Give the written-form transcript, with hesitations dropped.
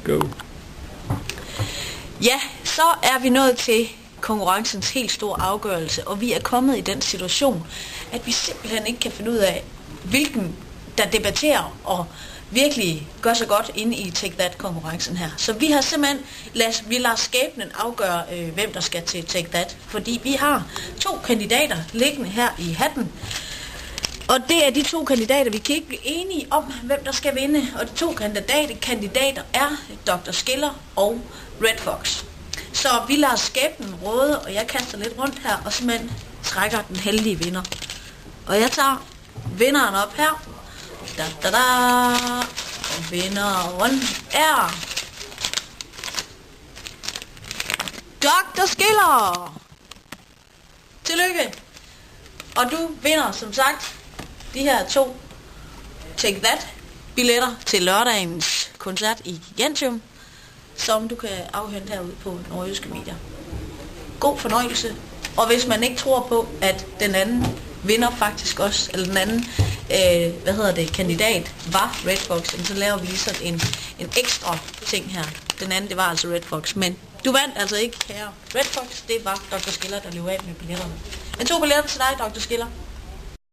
Go. Ja, så er vi nået til konkurrencens helt store afgørelse, og vi er kommet i den situation, at vi simpelthen ikke kan finde ud af, hvilken der debatterer og virkelig gør så godt inde i Take That-konkurrencen her. Så vi har simpelthen lader skæbnen afgøre, hvem der skal til Take That, fordi vi har 2 kandidater liggende her i hatten. Og det er de 2 kandidater, vi kan ikke blive enige om, hvem der skal vinde. Og de 2 kandidater er Dr. Skiller og Red Fox. Så vi lader skæbnen råde, og jeg kaster lidt rundt her, og simpelthen trækker den heldige vinder. Og jeg tager vinderen op her. Da, da, da. Og vinderen er Dr. Skiller. Tillykke. Og du vinder som sagt de her 2 Take That billetter til lørdagens koncert i Gigantium, som du kan afhente herude på Nordjyske Medier. God fornøjelse. Og hvis man ikke tror på, at den anden vinder faktisk også, eller den anden kandidat var Red Fox, så laver vi lige sådan en ekstra ting her. Den anden, det var altså Red Fox, men du vandt altså ikke, kære Red Fox. Det var Dr. Skiller, der løb af med billetterne. Men 2 billetter til dig, Dr. Skiller.